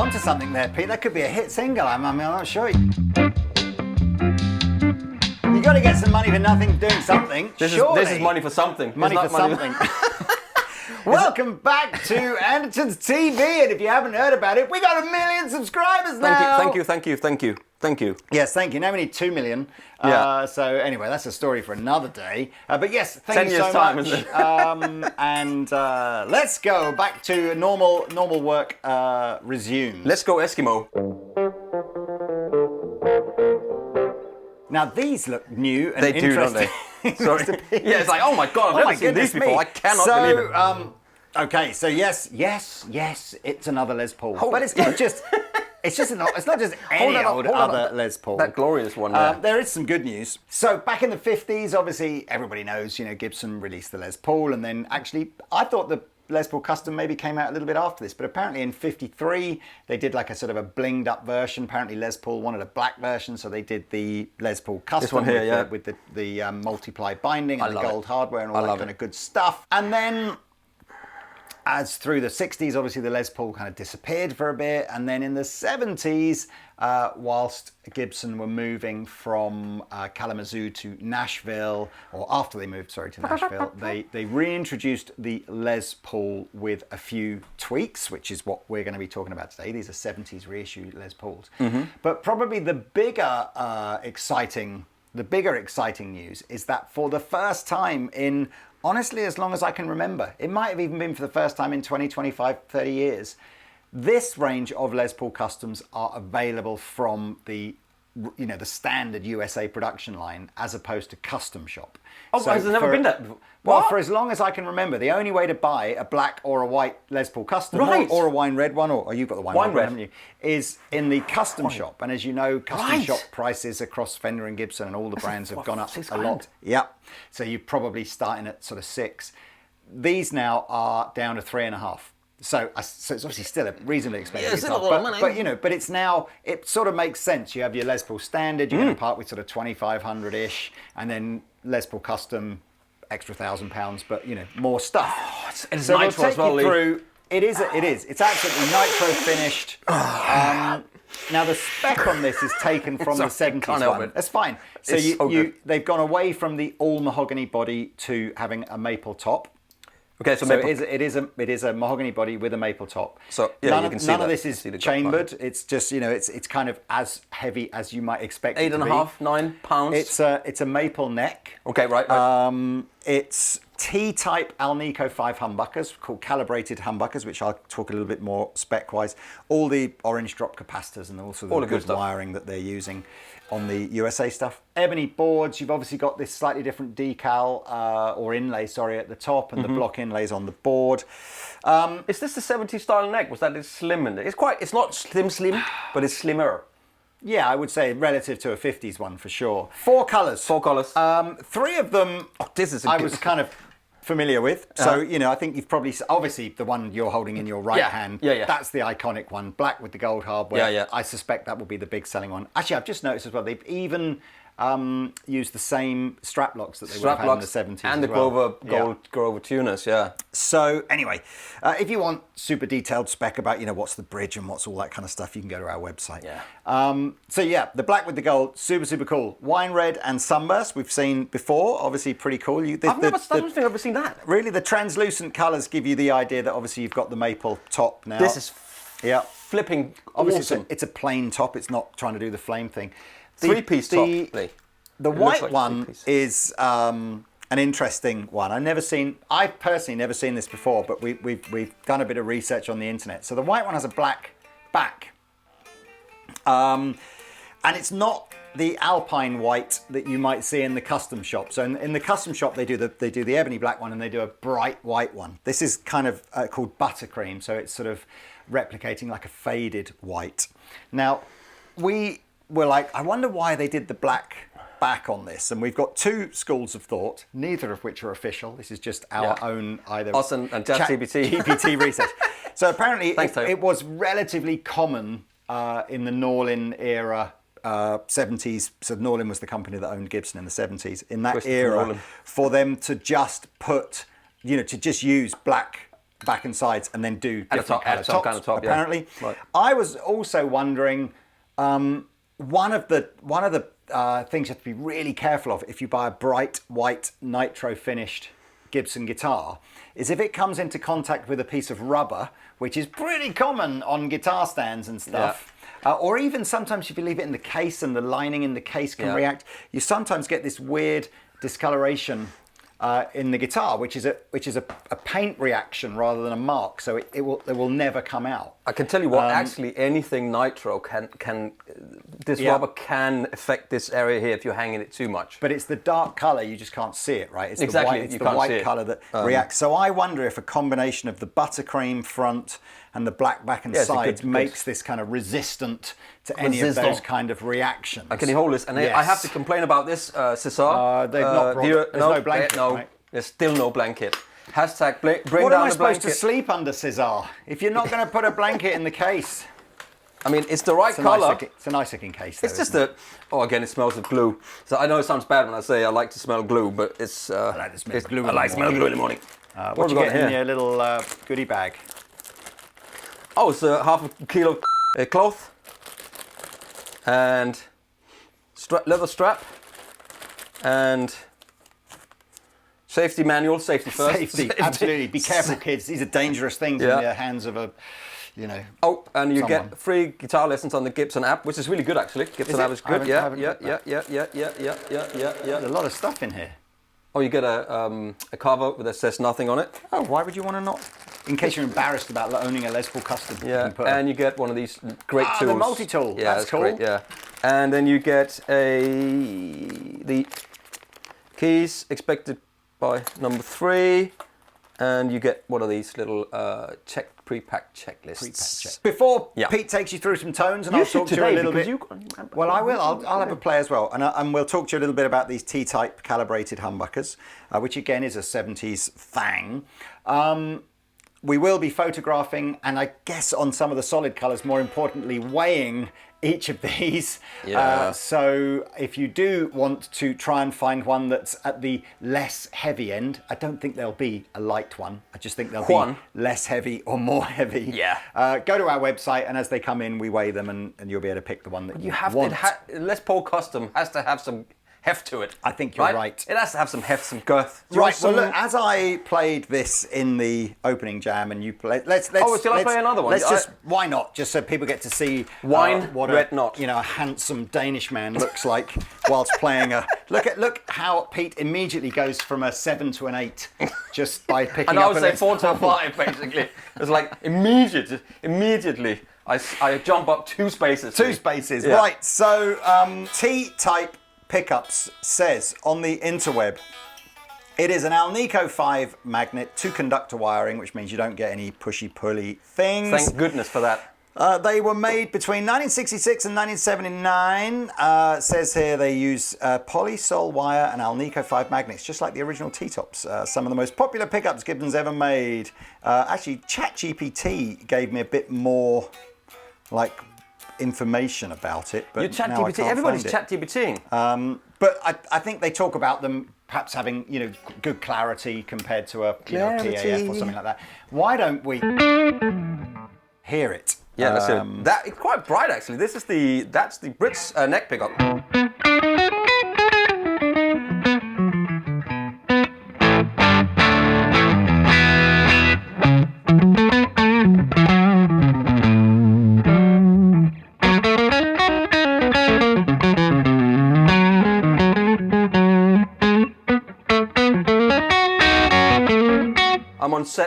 onto something there, Pete. That could be a hit single. I'm not sure. You got to get some money for nothing, doing something. This is money for something. Money for something. Welcome back to Andertons TV, and if you haven't heard about it, we got 1 million subscribers now. Thank you. Yes, thank you. Now we need 2 million. So anyway, that's a story for another day. But yes, thank you so much. And let's go back to normal work resumes. Let's go Eskimo. Now these look new and they interesting. They do, don't they? Sorry. Yeah, it's like, oh my God, I've never seen these before. I cannot believe it. Okay, so yes, it's another Les Paul, but it's not just. It's not just any other Les Paul. That glorious one. There. There is some good news. So back in the 50s, obviously everybody knows, Gibson released the Les Paul, and then actually I thought the Les Paul Custom maybe came out a little bit after this, but apparently in 53 they did like a sort of a blinged up version. Apparently Les Paul wanted a black version, so they did the Les Paul Custom this one here, with the multiply binding and the gold hardware and all that kind of good stuff. And then as through the 60s, obviously the Les Paul kind of disappeared for a bit, and then in the 70s, whilst Gibson were moving from Kalamazoo to Nashville, or after they moved, to Nashville, they reintroduced the Les Paul with a few tweaks, which is what we're going to be talking about today. These are 70s reissued Les Pauls. Mm-hmm. But probably the bigger exciting news is that for the first time in, honestly, as long as I can remember, it might have even been for the first time in 20, 25, 30 years, this range of Les Paul Customs are available from the standard USA production line as opposed to custom shop. Oh, so has there never been that before? Well, for as long as I can remember, the only way to buy a black or a white Les Paul Custom, or a wine red one, or you've got the wine red, haven't you, is in the custom shop. And as you know, custom shop prices across Fender and Gibson and all the brands have gone up a lot. Yep. So you're probably starting at sort of 6. These now are down to 3.5. So it's obviously still a reasonably expensive it's still a lot of money. But it's now, it sort of makes sense. You have your Les Paul Standard, you're going to part with sort of 2,500-ish, and then Les Paul Custom, extra £1,000, but more stuff. Oh, it's so nitro we'll as well, take you through. It is. It's absolutely nitro finished. Now the spec on this is taken from the 70s one. That's fine. So they've gone away from the all mahogany body to having a maple top. Okay, so it is a mahogany body with a maple top. So none you can see that. None of this is chambered. It's just it's kind of as heavy as you might expect it to be. 8.5, 9 pounds. It's a maple neck. Okay, right. It's T-type Alnico 5 humbuckers called calibrated humbuckers, which I'll talk a little bit more spec-wise. All the orange drop capacitors and also the good wiring that they're using on the USA stuff. Ebony boards, you've obviously got this slightly different decal or inlay, at the top, and the block inlays on the board. Is this the 70s style neck? Was that it's slim in it? It's not slim, but it's slimmer. Yeah, I would say relative to a 50s one for sure. 4 colours. 4 colours. 3 of them I was kind of familiar with. So, I think you've probably, obviously the one you're holding in your right hand, that's the iconic one, black with the gold hardware. Yeah. I suspect that will be the big selling one. Actually, I've just noticed as well, they've even used the same strap locks that they would have had in the 70s and the Grover tuners, So anyway, if you want super detailed spec about what's the bridge and what's all that kind of stuff, you can go to our website. The black with the gold, super cool. Wine red and sunburst we've seen before, obviously pretty cool. I don't think I've ever seen that. Really, the translucent colours give you the idea that obviously you've got the maple top now. This is flipping obviously awesome. It's a plain top. It's not trying to do the flame thing. Three-piece top. The white one is an interesting one. I've personally never seen this before, but we've done a bit of research on the internet. So the white one has a black back, and it's not the Alpine white that you might see in the custom shop. So in the custom shop they do the ebony black one and they do a bright white one. This is kind of called buttercream, so it's sort of replicating like a faded white. Now we were like, I wonder why they did the black back on this, and we've got 2 schools of thought, neither of which are official. This is just our own either us and ChatGPT research. So apparently it was relatively common in the Norlin era, 70s. So Norlin was the company that owned Gibson in the 70s. In that era, for them to just put, to just use black back and sides, and then do Add a different top, add some kind of top, yeah. apparently. Right. I was also wondering, one of the things you have to be really careful of if you buy a bright white nitro finished Gibson guitar is if it comes into contact with a piece of rubber, which is pretty common on guitar stands and stuff. Yeah. Or even sometimes if you leave it in the case and the lining in the case can react, you sometimes get this weird discoloration in the guitar, which is a paint reaction rather than a mark, so it will never come out. I can tell you what, actually anything nitro this rubber can affect this area here if you're hanging it too much. But it's the dark colour, you just can't see it, right? It's exactly, the white colour that reacts. So I wonder if a combination of the buttercream front and the black back and sides makes this kind of resistant to any of those kind of reactions. Can you hold this? And I have to complain about this, Cesar. They've not brought, there's no blanket. No, right? There's still no blanket. Hashtag bring what down the blanket. What am I supposed to sleep under, Cesar? If you're not going to put a blanket in the case. I mean, it's the right colour. It's a nice looking case, though, it's just that, again, it smells of glue. So I know it sounds bad when I say I like to smell glue, but it's... I like to smell glue. I like to smell glue in the morning. What have you got in your little goodie bag? Oh, it's half a kilo cloth and leather strap and safety manual, safety first. Safety, absolutely. Be careful, kids. These are dangerous things in the hands of a, Oh, and you get free guitar lessons on the Gibson app, which is really good, actually. Gibson app is good. Yeah. There's a lot of stuff in here. Oh, you get a cover that says nothing on it. Oh, why would you want to not? In case you're embarrassed about owning a Les Paul Custom. Yeah, and you get one of these great tools. The multi-tool. Yeah, that's cool. Great, yeah. And then you get the keys expected by number 3, and you get one of these little pre-packed checklists. Before Pete takes you through some tones, and I'll talk to you a little bit. Well, I will. I'll have a play as well, and we'll talk to you a little bit about these T-type calibrated humbuckers, which again is a 70s thing. We will be photographing, and I guess on some of the solid colours, more importantly, weighing each of these. Yeah. So if you do want to try and find one that's at the less heavy end, I don't think there'll be a light one. I just think they'll be less heavy or more heavy. Yeah. Go to our website, and as they come in, we weigh them, and you'll be able to pick the one that you want. Les Paul Custom has to have some heft to it. I think you're right. It has to have some heft, some girth. Right. Well, look, as I played this in the opening jam, and you played, let's play another one? Why not? Just so people get to see what a handsome Danish man looks like whilst playing a. Look how Pete immediately goes from a 7 to an 8 just by picking up. And I would say 4 to a 5 basically. It's like immediately. I jump up 2 spaces. 2 spaces, yeah. Right. So T-type pickups says on the interweb, it is an Alnico 5 magnet, 2 conductor wiring, which means you don't get any pushy-pulley things. Thank goodness for that. They were made between 1966 and 1979. Says here they use polysol wire and Alnico 5 magnets, just like the original T-tops. Some of the most popular pickups Gibson's ever made. Actually, ChatGPT gave me a bit more, information about it, but everybody's ChatGPTing. But I think they talk about them perhaps having good clarity compared to a PAF or something like that. Why don't we hear it? Yeah, let's hear it. It's quite bright actually. That's the Brits neck pickup.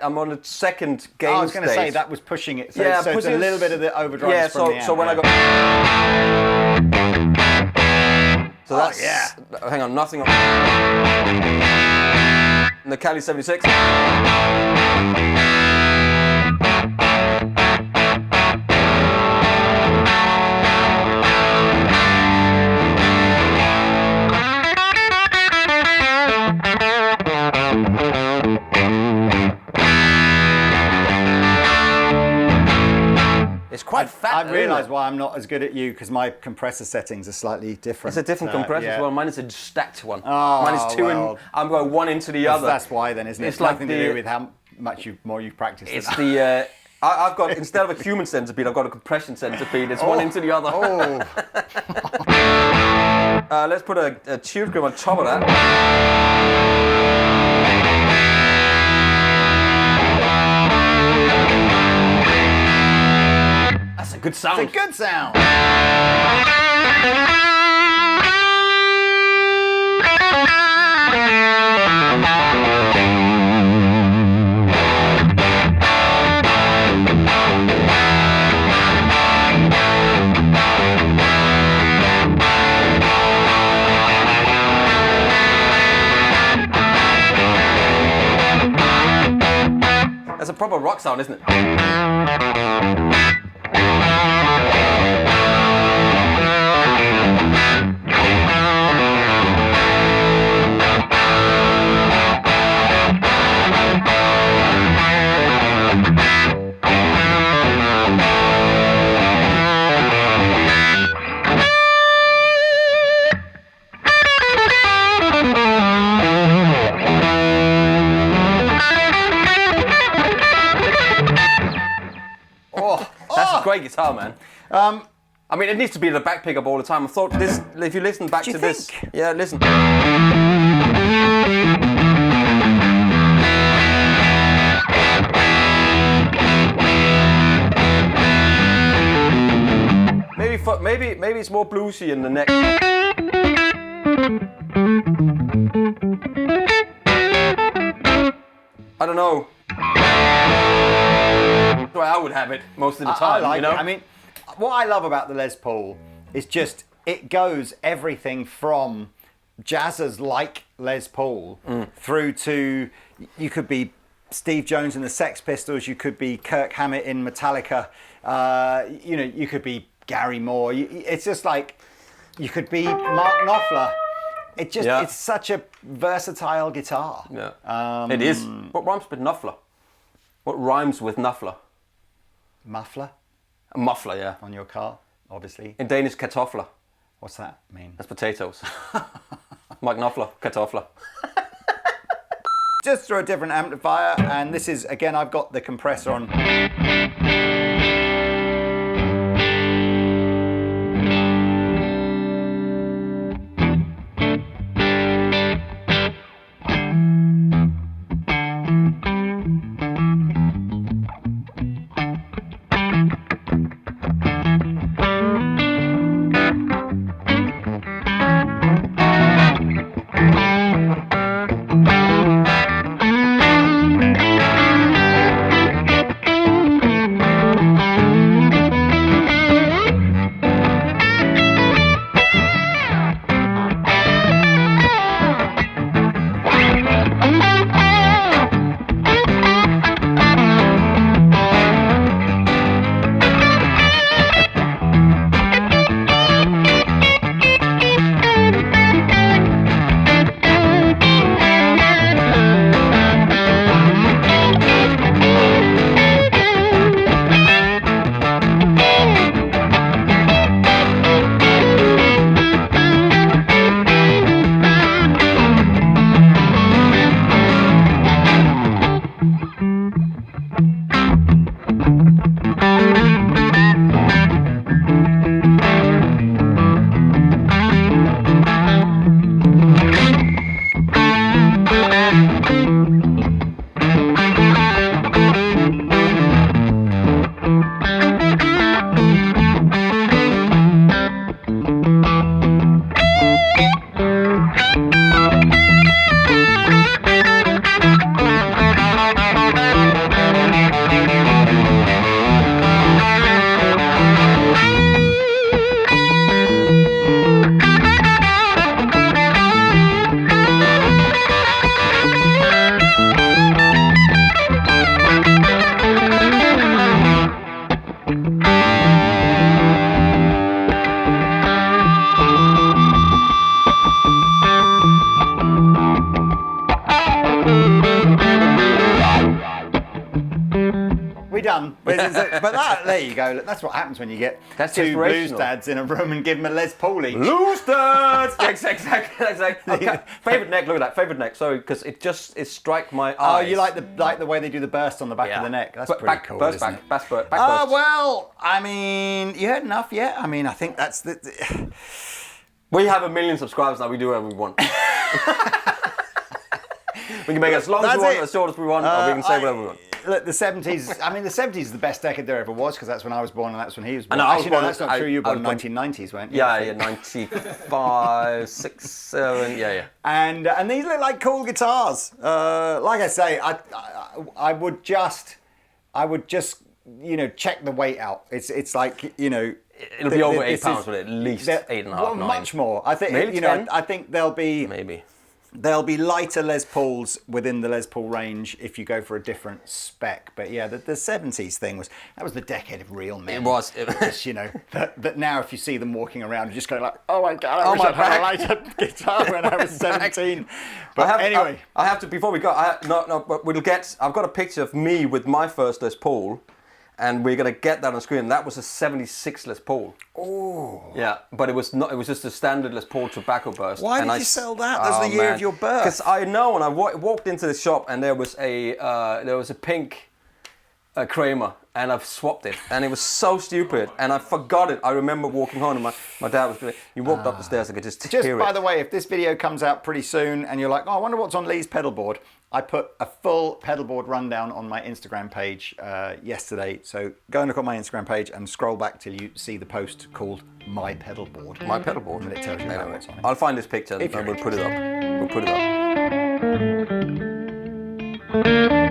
I'm on a second gain stage. I was going to say that was pushing it. So it's a little bit of the overdrive from the amp. So when I go... So that's... Hang on, nothing on... And the Cali 76. It's quite fat. I've realised why I'm not as good at you, because my compressor settings are slightly different. It's a different compressor as well. Mine is a stacked one. Oh, mine is 2 and I'm going 1 into the other. That's why then, isn't it? It's nothing to do with how more you've practiced. It's the I've got, instead of a human centipede, I've got a compression centipede. It's one into the other. Let's put a tube scream on top of that. That's a good sound. It's a good sound. That's a proper rock sound, isn't it? Great guitar, man. I mean, it needs to be the back pickup all the time. I thought this, if you listen back to this, yeah, listen. Maybe it's more bluesy in the neck. I don't know. That's why I would have it most of the time. I like you know? it. I mean, what I love about the Les Paul is just it goes everything from jazzers like Les Paul through to, you could be Steve Jones in the Sex Pistols, you could be Kirk Hammett in Metallica, you could be Gary Moore. It's just like, you could be Mark Knopfler. It's such a versatile guitar. Yeah, it is. What rhymes with Knopfler? What rhymes with Knopfler? Muffler? A muffler, yeah. On your car, obviously. In Danish, kartoffler. What's that mean? That's potatoes. Mike Knopfler, kartoffler. Just through a different amplifier, and this is, again, I've got the compressor on. But there you go. Look, that's what happens when you get two blues dads in a room and give them a Les Paul each. Blues dads! Exactly. Okay. Favourite neck, look at that. Favourite neck. Sorry, because it strike my eyes. Oh, you like the way they do the burst on the back of the neck? That's pretty cool, burst isn't back, it? back burst. Well, I mean, you heard enough yet? I mean, I think that's the... We have 1 million subscribers now. We do whatever we want. We can make it as long as we want, as short as we want, or we can say whatever we want. Look, the 70s, I mean, the 70s is the best decade there ever was, because that's when I was born and that's when he was born. No, actually, no, that's not true. You were born in the 1990s, weren't you? Yeah, 95, 6, 7, yeah. And these look like cool guitars. Like I say, I would just, check the weight out. It's like, It'll be over 8 pounds, but at least 8.5, well, 9. much more. I think, maybe 10? I think there'll be... Maybe. There'll be lighter Les Pauls within the Les Paul range if you go for a different spec. But yeah, the 70s thing was the decade of real men. It was. That now if you see them walking around, you just go like, oh my God, I wish I'd had a lighter guitar when I was 17. But anyway. I have to, before we go, but I've got a picture of me with my first Les Paul. And we're gonna get that on screen. That was a '76 Les Paul. Oh. Yeah, but it was not. It was just a standard Les Paul tobacco burst. Why did you sell that? That was the year of your birth. Because I know when I walked into the shop and there was a pink Kramer, and I've swapped it, and it was so stupid, and I forgot it. I remember walking home, and my dad was going. You walked up the stairs, I could just hear it. Just by the way, if this video comes out pretty soon, and you're like, oh, I wonder what's on Lee's pedal board. I put a full pedal board rundown on my Instagram page yesterday. So go and look on my Instagram page and scroll back till you see the post called My Pedal Board. My Pedal Board. And it tells you about what's on it. I'll find this picture and we'll put it up. We'll put it up.